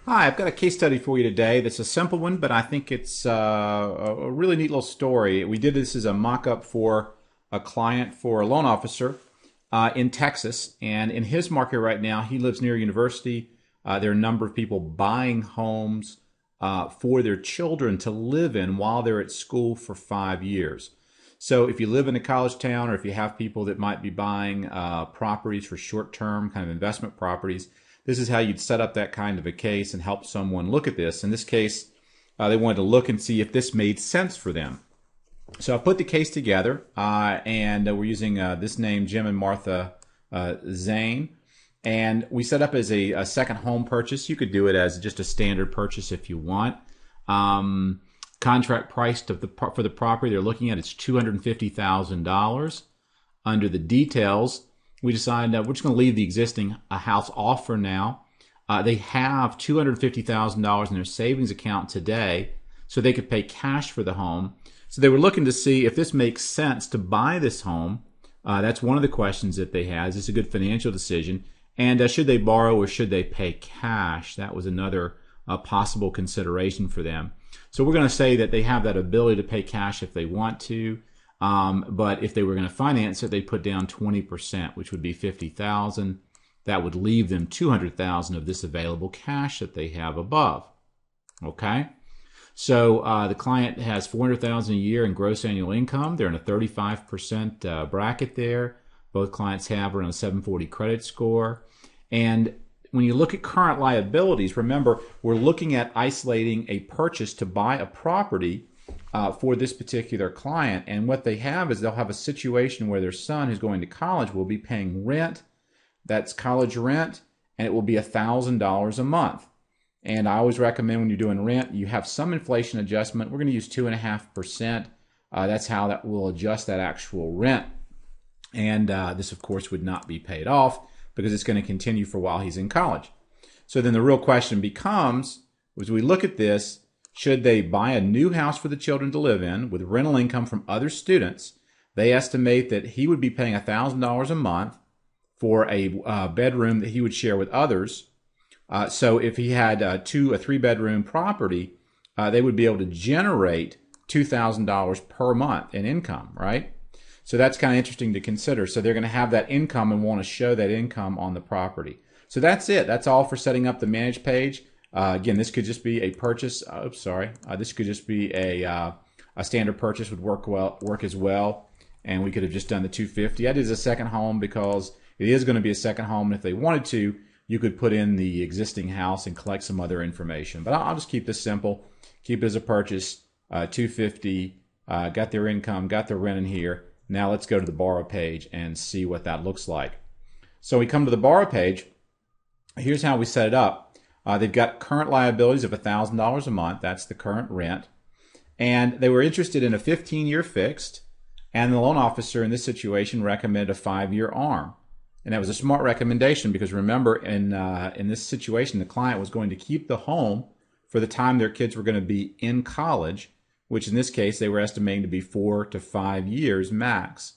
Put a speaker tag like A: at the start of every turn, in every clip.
A: Hi, I've got a case study for you today that's a simple one, but I think it's a really neat little story. We did this as a mock-up for a client for a loan officer in Texas, and in his market right now, he lives near a university. There are a number of people buying homes for their children to live in while they're at school for 5 years. So if you live in a college town or if you have people that might be buying properties for short-term kind of investment properties, this is how you'd set up that kind of a case and help someone look at this. In this case, they wanted to look and see if this made sense for them. So I put the case together, and we're using this name, Jim and Martha Zane. And we set up as a second home purchase. You could do it as just a standard purchase if you want. Contract price for the property they're looking at is $250,000. Under the details, we decided that we're just going to leave the existing house off for now. They have $250,000 in their savings account today, so they could pay cash for the home. So they were looking to see if this makes sense to buy this home. That's one of the questions that they had. Is this a good financial decision? And should they borrow or should they pay cash? That was another possible consideration for them. So we're going to say that they have that ability to pay cash if they want to. But if they were going to finance it, they'd put down 20%, which would be $50,000. That would leave them $200,000 of this available cash that they have above. Okay? So the client has $400,000 a year in gross annual income. They're in a 35% bracket there. Both clients have around a 740 credit score. And when you look at current liabilities, remember, we're looking at isolating a purchase to buy a property for this particular client. And what they have is they'll have a situation where their son who's going to college will be paying rent. That's college rent, and it will be $1,000 a month. And I always recommend when you're doing rent, you have some inflation adjustment. We're going to use 2.5%. That's how that will adjust that actual rent. And this, of course, would not be paid off because it's going to continue for while he's in college. So then the real question becomes, as we look at this, should they buy a new house for the children to live in with rental income from other students? They estimate that he would be paying $1,000 a month for a bedroom that he would share with others. So if he had a 3-bedroom property, they would be able to generate $2,000 per month in income, right? So that's kind of interesting to consider. So they're going to have that income and want to show that income on the property. So that's it. That's all for setting up the manage page. Again, this could just be a purchase. This could just be a standard purchase would work as well. And we could have just done the 250. I did as a second home because it is going to be a second home. And if they wanted to, you could put in the existing house and collect some other information. But I'll just keep this simple. Keep it as a purchase. 250. Got their income. Got their rent in here. Now let's go to the Baro page and see what that looks like. So we come to the Baro page. Here's how we set it up. They've got current liabilities of $1,000 a month. That's the current rent. And they were interested in a 15-year fixed. And the loan officer in this situation recommended a 5-year ARM. And that was a smart recommendation because remember, in this situation, the client was going to keep the home for the time their kids were going to be in college, which in this case they were estimating to be 4 to 5 years max.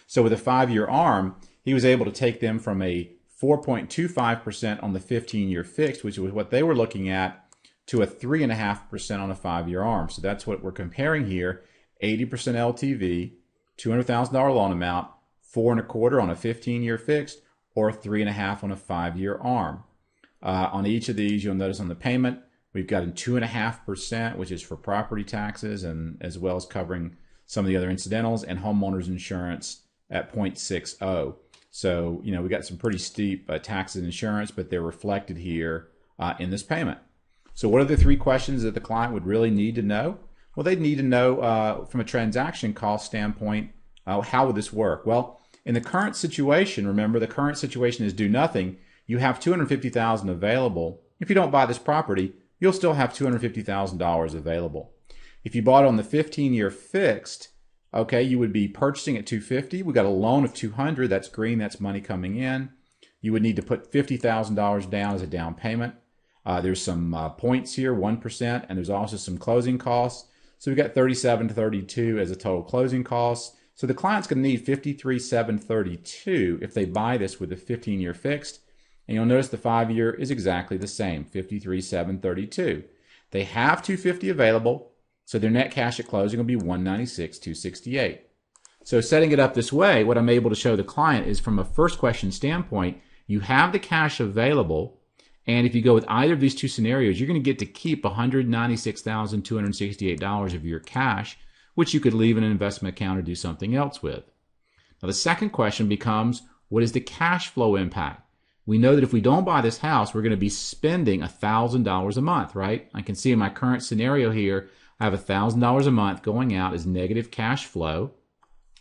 A: So with a 5-year ARM, he was able to take them from a 4.25% on the 15-year fixed, which was what they were looking at, to a 3.5% on a 5-year ARM. So that's what we're comparing here: 80% LTV, $200,000 loan amount, 4.25% on a 15-year fixed, or 3.5% on a 5-year ARM. On each of these, you'll notice on the payment, we've got a 2.5%, which is for property taxes, and as well as covering some of the other incidentals, and homeowners insurance at 0.60. So, you know, we got some pretty steep taxes and insurance, but they're reflected here in this payment. So what are the 3 questions that the client would really need to know? Well, they'd need to know from a transaction cost standpoint, how would this work? Well, in the current situation, remember the current situation is do nothing. You have $250,000 available. If you don't buy this property, you'll still have $250,000 available. If you bought it on the 15-year fixed, okay, you would be purchasing at $250,000. We got a loan of $200,000. That's green. That's money coming in. You would need to put $50,000 down as a down payment. There's some points here, 1%, and there's also some closing costs. So we got $37,000 to $32,000 as a total closing costs. So the client's going to need $53,732 if they buy this with a 15-year fixed. And you'll notice the 5-year is exactly the same, 53,732. They have 250 available, so their net cash at closing will be 196,268. So setting it up this way, what I'm able to show the client is from a first question standpoint, you have the cash available, and if you go with either of these two scenarios, you're going to get to keep $196,268 of your cash, which you could leave in an investment account or do something else with. Now the second question becomes, what is the cash flow impact? We know that if we don't buy this house, we're going to be spending $1,000 a month, right? I can see in my current scenario here, I have $1,000 a month going out as negative cash flow.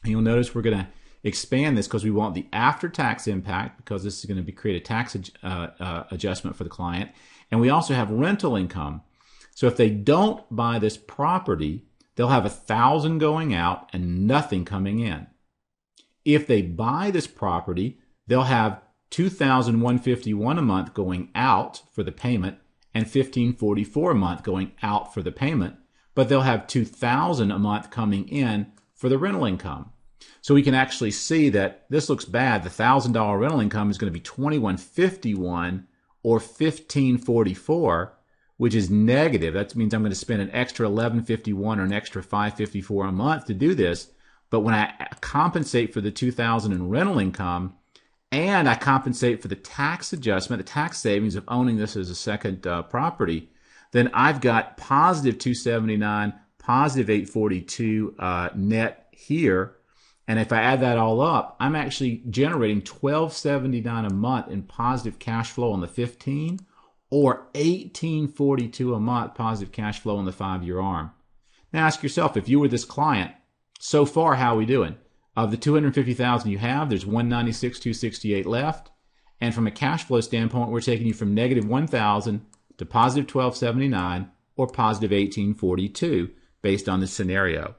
A: And you'll notice we're going to expand this because we want the after-tax impact, because this is going to create a tax adjustment for the client. And we also have rental income. So if they don't buy this property, they'll have $1,000 going out and nothing coming in. If they buy this property, they'll have $2,151 a month going out for the payment and $1,544 a month going out for the payment, but they'll have $2,000 a month coming in for the rental income. So we can actually see that this looks bad. The $1,000 rental income is going to be $2,151 or $1,544, which is negative. That means I'm going to spend an extra $1,151 or an extra $554 a month to do this. But when I compensate for the $2,000 in rental income and I compensate for the tax adjustment, the tax savings of owning this as a second property, then I've got positive $279, positive $842 net here. And if I add that all up, I'm actually generating $1,279 a month in positive cash flow on the 15 or $1,842 a month positive cash flow on the 5-year arm. Now ask yourself, if you were this client, so far, how are we doing? Of the $250,000 you have, there's $196,268 left. And from a cash flow standpoint, we're taking you from negative $1,000 to positive $1,279 or positive $1,842 based on this scenario.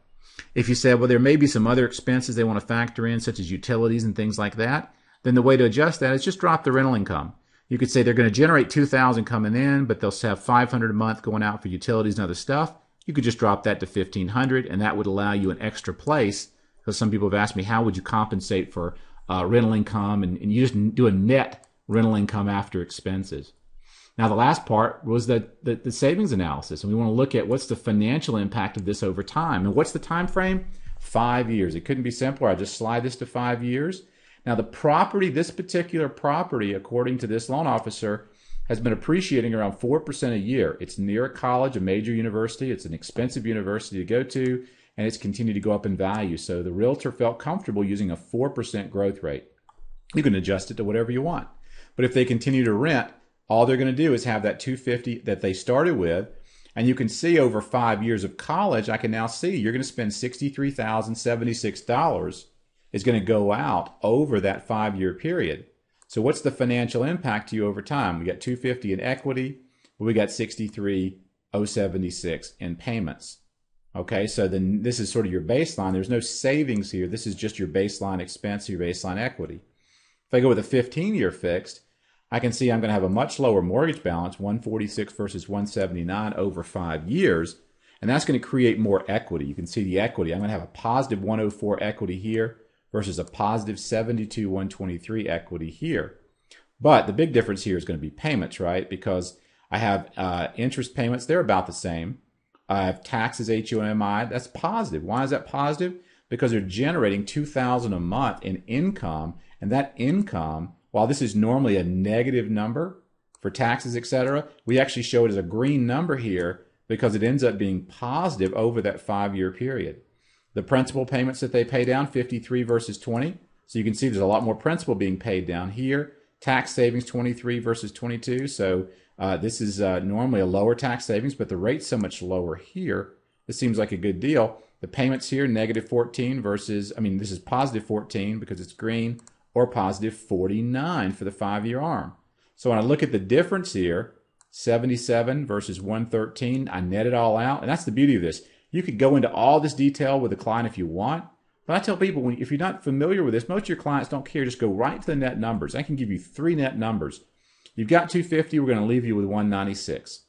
A: If you said, well, there may be some other expenses they want to factor in, such as utilities and things like that, then the way to adjust that is just drop the rental income. You could say they're going to generate $2,000 coming in, but they'll have $500 a month going out for utilities and other stuff. You could just drop that to $1,500, and that would allow you an extra place. Because some people have asked me, how would you compensate for rental income? And you just do a net rental income after expenses. Now, the last part was the savings analysis. And we want to look at what's the financial impact of this over time. And what's the time frame? 5 years. It couldn't be simpler. I just slide this to 5 years. Now, the property, this particular property, according to this loan officer, has been appreciating around 4% a year. It's near a college, a major university. It's an expensive university to go to, and it's continued to go up in value. So the realtor felt comfortable using a 4% growth rate. You can adjust it to whatever you want. But if they continue to rent, all they're going to do is have that $250 that they started with. And you can see over 5 years of college, I can now see you're going to spend $63,076 is going to go out over that 5-year period. So what's the financial impact to you over time? We got $250 in equity, but we got $63,076 in payments. Okay, so then this is sort of your baseline. There's no savings here. This is just your baseline expense, your baseline equity. If I go with a 15-year fixed, I can see I'm going to have a much lower mortgage balance, 146 versus 179 over 5 years, and that's going to create more equity. You can see the equity. I'm going to have a positive 104 equity here versus a positive 72, 123 equity here. But the big difference here is going to be payments, right? Because I have interest payments. They're about the same. I have taxes, HUMI. That's positive. Why is that positive? Because they're generating $2,000 a month in income. And that income, while this is normally a negative number for taxes, etc., we actually show it as a green number here because it ends up being positive over that 5-year period. The principal payments that they pay down, 53 versus 20. So you can see there's a lot more principal being paid down here. Tax savings, 23 versus 22. So this is normally a lower tax savings, but the rate's so much lower here. This seems like a good deal. The payments here, negative 14 versus, this is positive 14 because it's green, or positive 49 for the 5-year arm. So when I look at the difference here, 77 versus 113, I net it all out. And that's the beauty of this. You could go into all this detail with a client if you want. But I tell people, if you're not familiar with this, most of your clients don't care. Just go right to the net numbers. I can give you 3 net numbers. You've got 250. We're going to leave you with 196.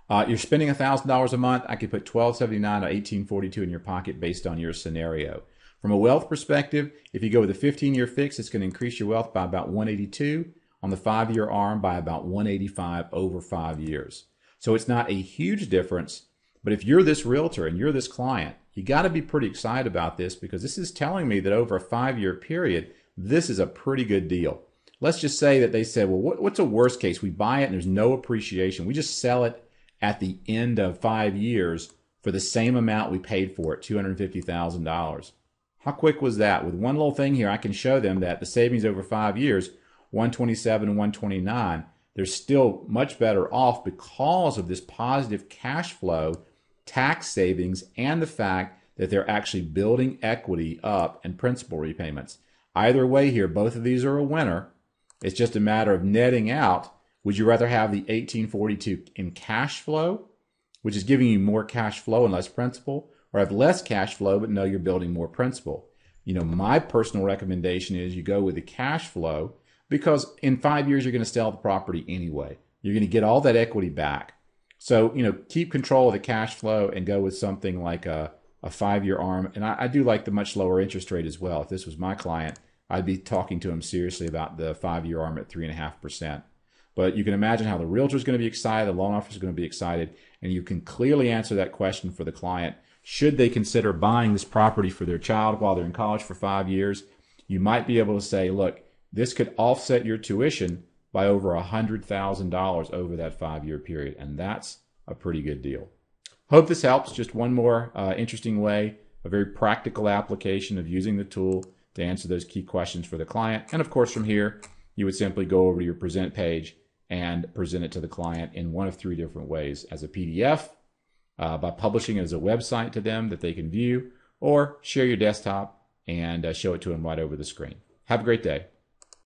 A: You're spending $1,000 a month. I could put 1279 or 1842 in your pocket based on your scenario. From a wealth perspective, if you go with a 15-year fix, it's going to increase your wealth by about 182. on the 5-year ARM by about 185 over 5 years. So it's not a huge difference, but if you're this realtor and you're this client, you got to be pretty excited about this, because this is telling me that over a 5-year period, this is a pretty good deal. Let's just say that they said, well, what's a worst case? We buy it and there's no appreciation. We just sell it at the end of 5 years for the same amount we paid for it, $250,000. How quick was that? With one little thing here, I can show them that the savings over 5 years, 127 and 129, they're still much better off because of this positive cash flow, tax savings, and the fact that they're actually building equity up and principal repayments. Either way here, both of these are a winner. It's just a matter of netting out. Would you rather have the 1842 in cash flow, which is giving you more cash flow and less principal, or have less cash flow but know you're building more principal? You know, my personal recommendation is you go with the cash flow, because in 5 years you're going to sell the property anyway. You're going to get all that equity back. So, you know, keep control of the cash flow and go with something like a 5-year ARM. And I do like the much lower interest rate as well. If this was my client, I'd be talking to him seriously about the 5-year ARM at 3.5%. But you can imagine how the realtor is going to be excited, the loan officer is going to be excited, and you can clearly answer that question for the client. Should they consider buying this property for their child while they're in college for 5 years? You might be able to say, look, this could offset your tuition by over $100,000 over that 5-year period, and that's a pretty good deal. Hope this helps. Just one more interesting way, a very practical application of using the tool to answer those key questions for the client. And of course, from here, you would simply go over to your present page and present it to the client in one of 3 different ways: as a PDF, by publishing it as a website to them that they can view, or share your desktop and show it to them right over the screen. Have a great day.